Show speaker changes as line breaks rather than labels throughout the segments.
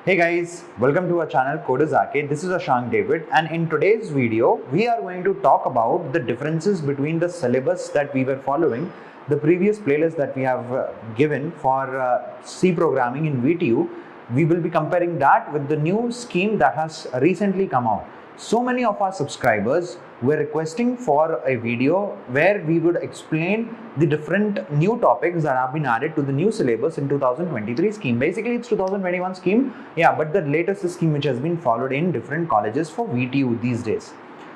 Hey guys, welcome to our channel Coders Arcade. This is Ashank David, and in today's video we are going to talk about the differences between the syllabus that we were following, the previous playlist that we have given for C programming in VTU. We will be comparing that with the new scheme that has recently come out. So many of our subscribers were requesting for a video where we would explain the different new topics that have been added to the new syllabus in 2023 scheme. Basically it's 2021 scheme, but the latest scheme which has been followed in different colleges for VTU these days.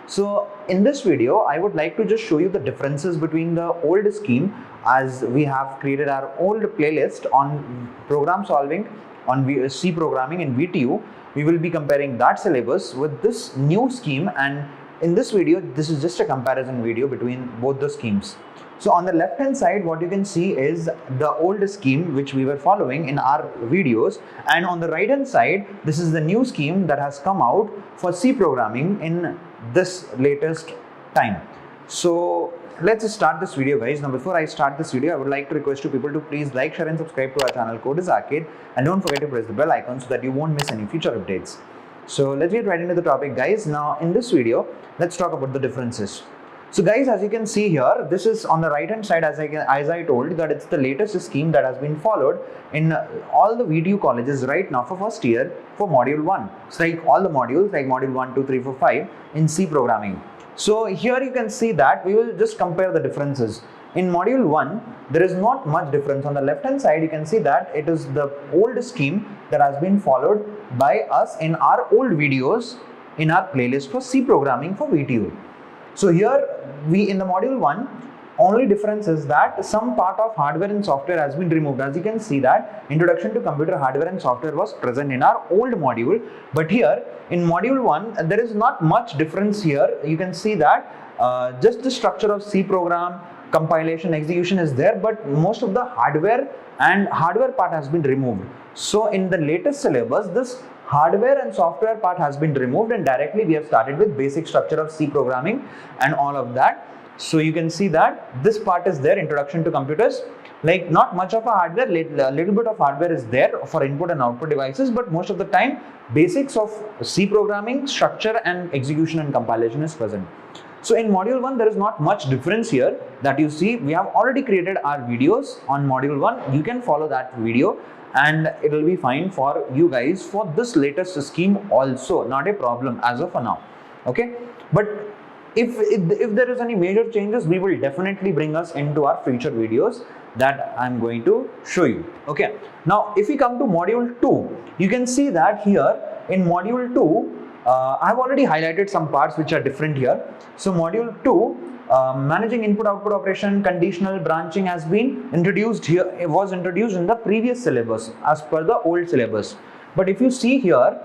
So in this video I would like to just show you the differences between the old scheme, as we have created our old playlist on program solving on C programming in VTU. We will be comparing that syllabus with this new scheme, and in this video this is just a comparison video between both the schemes. So on the left hand side what you can see is the old scheme which we were following in our videos, and on the right hand side this is the new scheme that has come out for C programming in this latest time. So let's start this video, guys. Now before I start this video, I would like to request you people to please like, share and subscribe to our channel Coders Arcade, and don't forget to press the bell icon so that you won't miss any future updates. So let's get right into the topic, guys. Now in this video let's talk about the differences. So guys, as you can see here, this is on the right hand side, as I told that it's the latest scheme that has been followed in all the VTU colleges right now for first year for module 1. It's like all the modules like module 1, 2, 3, 4, 5 in C programming. So here you can see that we will just compare the differences. In module 1 there is not much difference. On the left hand side you can see that it is the old scheme that has been followed by us in our old videos in our playlist for C programming for VTU. So here we in the module 1 only difference is that some part of hardware and software has been removed. As you can see that introduction to computer hardware and software was present in our old module, but here in module 1 there is not much difference here. You can see that just the structure of C program, compilation, execution is there, but most of the hardware part has been removed. So in the latest syllabus this hardware and software part has been removed, and directly we have started with basic structure of C programming and all of that. So you can see that this part is there, introduction to computers, like not much of a hardware, a little bit of hardware is there for input and output devices, but most of the time basics of C programming, structure and execution and compilation is present. So in module 1 there is not much difference here that you see. We have already created our videos on module 1. You can follow that video and it will be fine for you guys for this latest scheme also, not a problem as of now. Okay, but if there is any major changes, we will definitely bring us into our future videos that I'm going to show you. Okay, now if we come to module 2, you can see that here in module 2 I have already highlighted some parts which are different here. So module 2, managing input output operation, conditional branching has been introduced here. It was introduced in the previous syllabus as per the old syllabus, but if you see here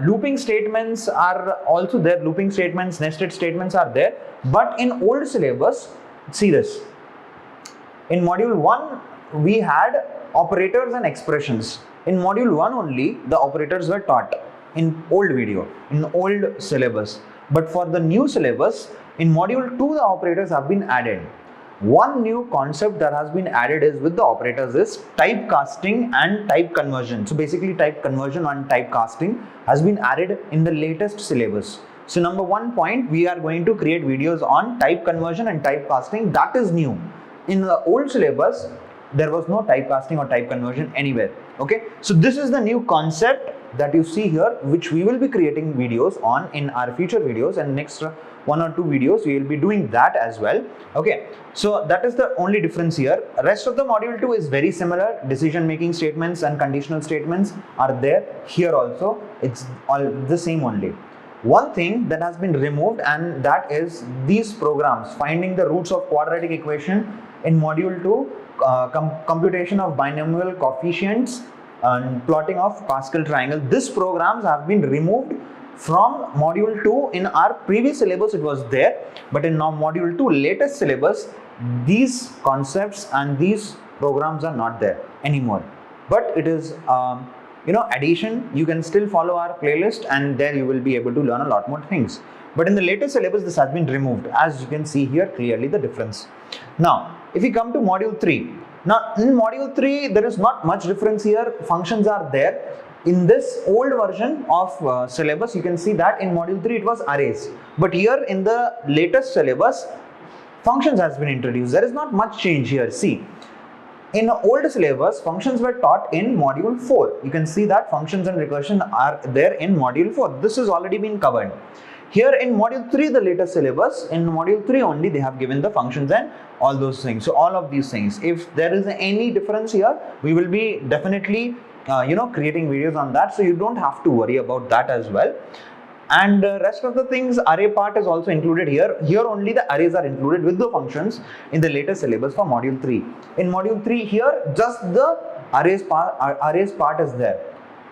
looping statements are also there. Looping statements, nested statements are there, but in old syllabus, see this, in module 1 we had operators and expressions. In module 1 only the operators were taught in old video, in old syllabus, but for the new syllabus in module 2 the operators have been added. One new concept that has been added is with the operators is typecasting and type conversion. So basically type conversion and typecasting has been added in the latest syllabus. So number 1 point, we are going to create videos on type conversion and typecasting. That is new. In the old syllabus there was no typecasting or type conversion anywhere. Okay, so this is the new concept that you see here, which we will be creating videos on in our future videos, and next 1 or 2 videos we will be doing that as well. Okay, so that is the only difference here. Rest of the module 2 is very similar. Decision making statements and conditional statements are there here also. It's all the same only. One thing that has been removed, and that is these programs, finding the roots of quadratic equation in module 2, computation of binomial coefficients and plotting of Pascal triangle. These programs have been removed from module 2. In our previous syllabus it was there, but in now module 2 latest syllabus these concepts and these programs are not there anymore, but it is addition. You can still follow our playlist and there you will be able to learn a lot more things, but in the latest syllabus this has been removed, as you can see here clearly the difference. Now if we come to module 3, now in module 3 there is not much difference here. Functions are there, In this old version of syllabus, you can see that in module 3 it was arrays, but here in the latest syllabus, functions has been introduced. There is not much change here. See, in old syllabus, functions were taught in module 4. You can see that functions and recursion are there in module 4. This has already been covered. Here in module 3, the latest syllabus, in module 3 only they have given the functions and all those things. So all of these things, if there is any difference here, we will be definitely creating videos on that, so you don't have to worry about that as well. And rest of the things, array part is also included here. Here only the arrays are included with the functions in the latest syllabus for module 3. In module 3 here, just the arrays part is there.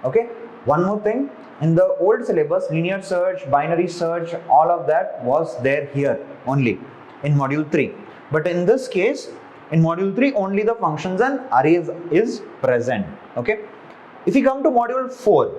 Okay. One more thing, in the old syllabus, linear search, binary search, all of that was there here only in module 3. But in this case, in module 3 only the functions and arrays is present. Okay. If you come to module 4,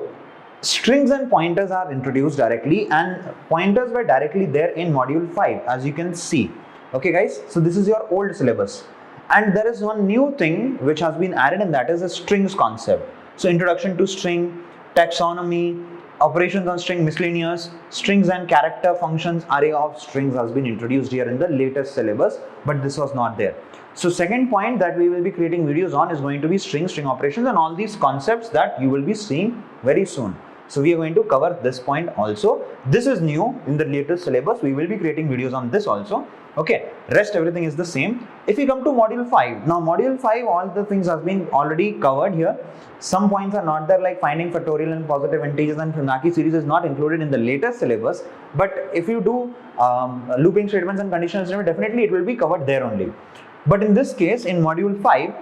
strings and pointers are introduced directly, and pointers were directly there in module 5, as you can see. Okay guys, so this is your old syllabus, and there is one new thing which has been added, and that is a strings concept. So introduction to string, taxonomy, operations on string, miscellaneous, strings and character functions, array of strings has been introduced here in the latest syllabus, but this was not there. So second point that we will be creating videos on is going to be string operations, and all these concepts that you will be seeing very soon. So we are going to cover this point also. This is new in the latest syllabus. We will be creating videos on this also. Okay, rest everything is the same. If we come to module 5, now module 5, all the things have been already covered here. Some points are not there, like finding factorial and positive integers and Fibonacci series is not included in the latest syllabus. But if you do looping statements and conditional statements, definitely it will be covered there only. But in this case, in module 5,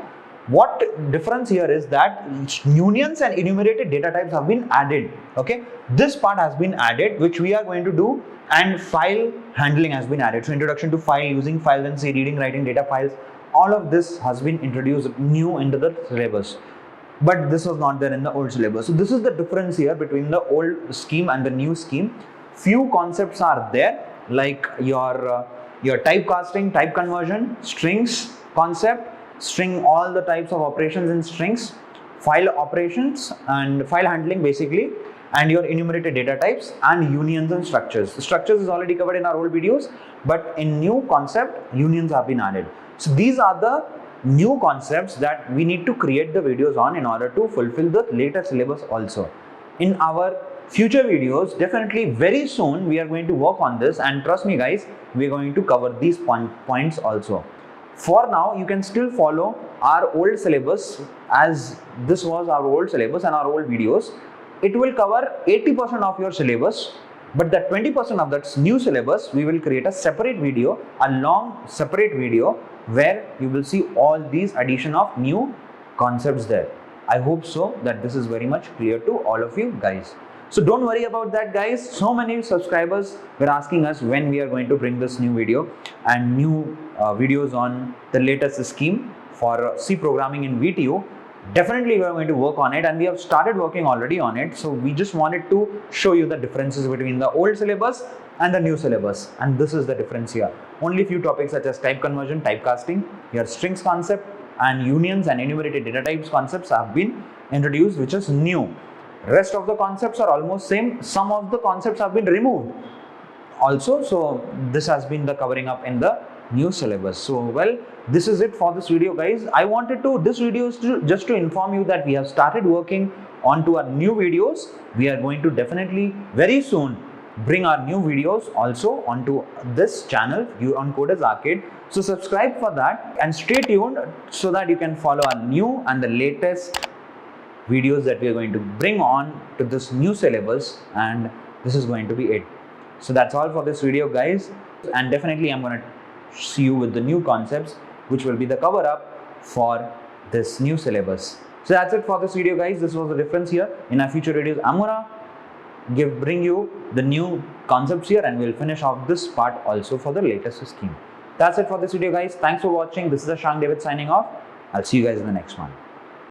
what difference here is that unions and enumerated data types have been added. Okay, this part has been added, which we are going to do, and file handling has been added. So introduction to file, using files and say reading, writing data files, all of this has been introduced new into the syllabus, but this was not there in the old syllabus. So this is the difference here between the old scheme and the new scheme. Few concepts are there, like your typecasting, type conversion, strings concept, string, all the types of operations in strings, file operations and file handling basically, and your enumerated data types, and unions and structures. The structures is already covered in our old videos, but in new concept, unions have been added. So these are the new concepts that we need to create the videos on in order to fulfill the latest syllabus also. In our future videos, definitely very soon we are going to work on this, and trust me guys, we are going to cover these points also. For now, you can still follow our old syllabus, as this was our old syllabus and our old videos. It will cover 80% of your syllabus, but the 20% of that new syllabus, we will create a separate video, a long separate video, where you will see all these addition of new concepts there. I hope so that this is very much clear to all of you guys. So don't worry about that guys. So many subscribers were asking us when we are going to bring this new video and new videos on the latest scheme for C programming in VTU. Definitely we are going to work on it, and we have started working already on it. So we just wanted to show you the differences between the old syllabus and the new syllabus, and this is the difference here. Only few topics such as type conversion, typecasting, your strings concept, and unions and enumerated data types concepts have been introduced, which is new. Rest of the concepts are almost same. Some of the concepts have been removed also. So this has been the covering up in the new syllabus. So well, this is it for this video guys. I wanted to, this video is just to inform you that we have started working onto our new videos. We are going to definitely very soon bring our new videos also onto this channel on Coders Arcade. So subscribe for that and stay tuned so that you can follow our new and the latest videos that we are going to bring on to this new syllabus, and this is going to be it. So that's all for this video guys, and definitely I'm going to see you with the new concepts, which will be the cover up for this new syllabus. So that's it for this video guys. This was the difference here. In our future videos, I'm gonna bring you the new concepts here, and we'll finish off this part also for the latest scheme. That's it for this video guys. Thanks for watching. This is Ashang David signing off. I'll see you guys in the next one.